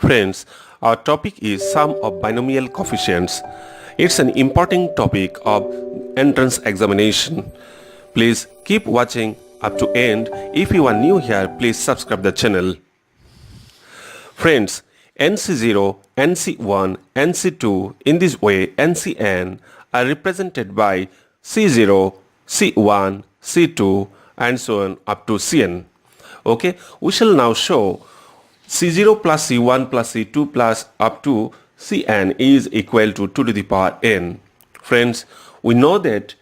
Friends, our topic is sum of binomial coefficients. It's an important topic of entrance examination. Please keep watching up to end. If you are new here, please subscribe the channel. Friends, NC0, NC1, NC2, in this way NCN are represented by C0, C1, C2 and so on up to Cn. Okay, we shall now show C0 plus C1 plus C2 plus up to Cn is equal to 2 to the power n. Friends, we know that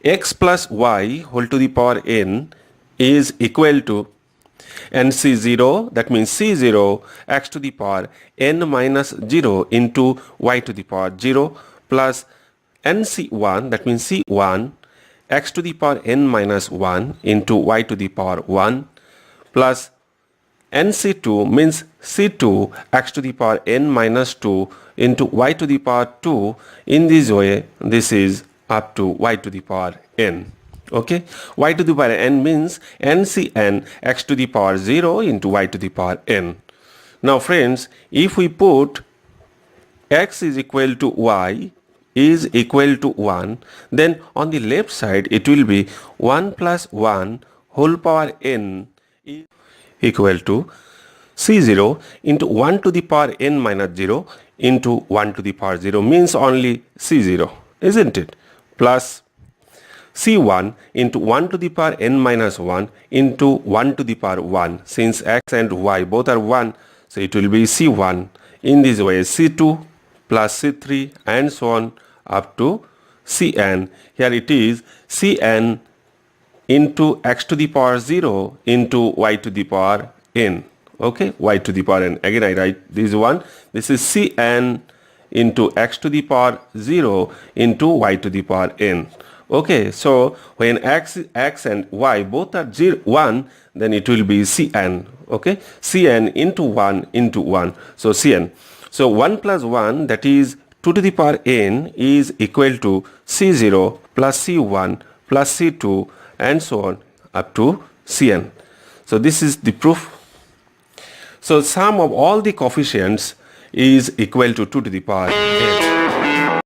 x plus y whole to the power n is equal to NC0, that means C0 x to the power n minus 0 into y to the power 0 plus NC1, that means C1 x to the power n minus 1 into y to the power 1 plus NC2 means C2 x to the power n minus 2 into y to the power 2. In this way, this is up to y to the power n. Okay, y to the power n means NCn x to the power 0 into y to the power n. Now friends, if we put x is equal to y is equal to 1, then on the left side it will be 1 plus 1 whole power n is equal to C0 into 1 to the power n minus 0 into 1 to the power 0 means only C0, isn't it? Plus C1 into 1 to the power n minus 1 into 1 to the power 1. Since x and y both are 1, so it will be C1. In this way C2 plus C3 and so on up to Cn. Here it is Cn into x to the power 0 into y to the power n. Okay, y to the power n. Again I write this one. This is Cn into x to the power 0 into y to the power n. Okay, so when x and y both are 1, then it will be Cn. Okay, Cn into 1 into 1. So Cn. So 1 plus 1, that is 2 to the power n, is equal to C0 plus C1 plus C2 and so on up to Cn. So this is the proof. So sum of all the coefficients is equal to 2 to the power n.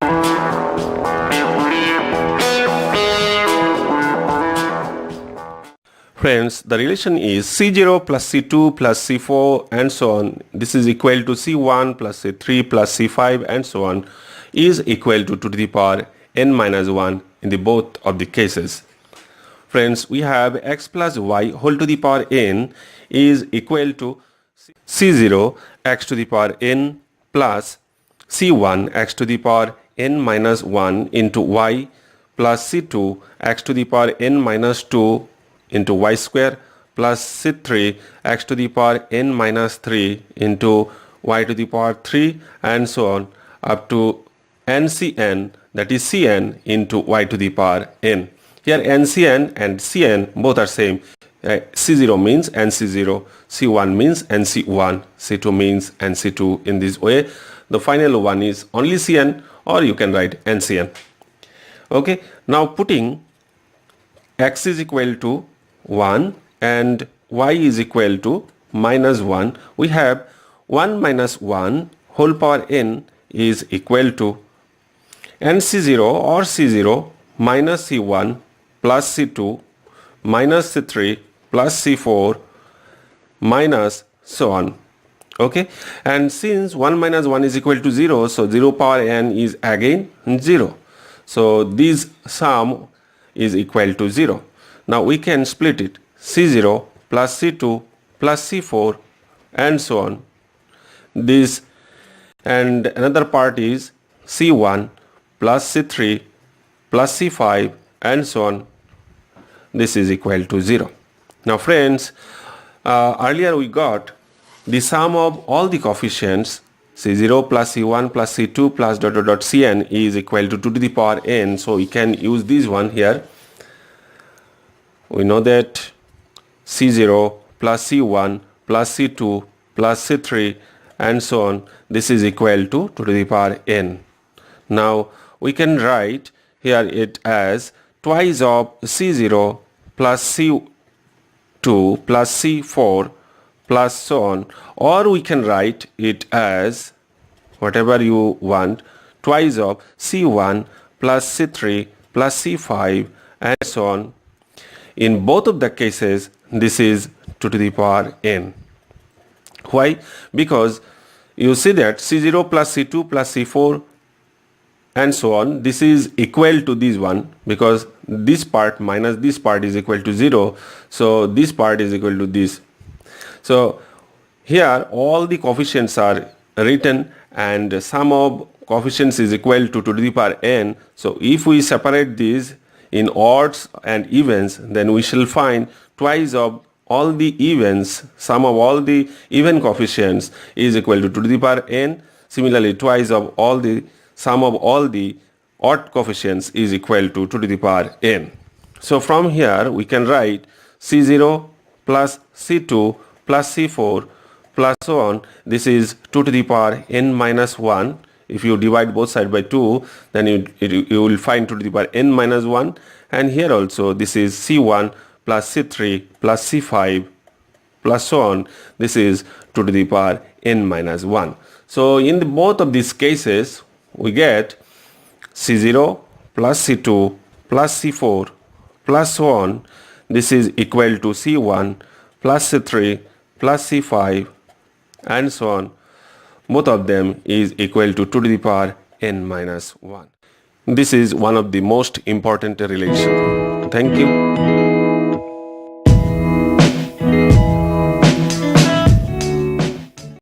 Friends, the relation is C0 plus C2 plus C4 and so on. This is equal to C1 plus C3 plus C5 and so on is equal to 2 to the power n minus 1 in the both of the cases. Friends, we have x plus y whole to the power n is equal to C0 x to the power n plus C1 x to the power n minus 1 into y plus C2 x to the power n minus 2 into y square plus C3 x to the power n minus 3 into y to the power 3 and so on up to NCn, that is Cn into y to the power n. Here NCn and Cn both are same. C0 means NC0, C1 means NC1, C2 means NC2. In this way, the final one is only Cn, or you can write NCn. Okay, now putting x is equal to 1 and y is equal to minus 1, we have 1 minus 1 whole power n is equal to NC0 or C0 minus C1 plus C2 minus C3 plus C4 minus so on. Okay, and since 1 minus 1 is equal to 0, so 0 power n is again 0. So this sum is equal to 0. Now we can split it C0 plus C2 plus C4 and so on. This and another part is C1 plus C3 plus C5 and so on. This is equal to 0. Now friends, earlier we got the sum of all the coefficients C0 plus C1 plus C2 plus dot dot dot Cn is equal to 2 to the power n. So we can use this one here. We know that C0 plus C1 plus C2 plus C3 and so on, this is equal to 2 to the power n. Now we can write here it as twice of C0 plus C2 plus C4 plus so on, or we can write it as whatever you want, twice of C1 plus C3 plus C5 and so on. In both of the cases, this is 2 to the power n. Why? Because you see that C0 plus C2 plus C4 and so on, this is equal to this one, because this part minus this part is equal to 0. So this part is equal to this. So here all the coefficients are written and sum of coefficients is equal to 2 to the power n. So if we separate these in odds and evens, then we shall find twice of all the evens, sum of all the even coefficients is equal to 2 to the power n. Similarly, twice of all the sum of all the odd coefficients is equal to 2 to the power n. So from here we can write C0 plus C2 plus C4 plus so on. This is 2 to the power n minus 1. If you divide both sides by 2, then you will find 2 to the power n minus 1. And here also this is C1 plus C3 plus C5 plus so on. This is 2 to the power n minus 1. So in both of these cases, we get C0 plus C2 plus C4 plus so on. This is equal to C1 plus C3 plus C5 and so on. Both of them is equal to 2 to the power n minus 1. This is one of the most important relation. Thank you.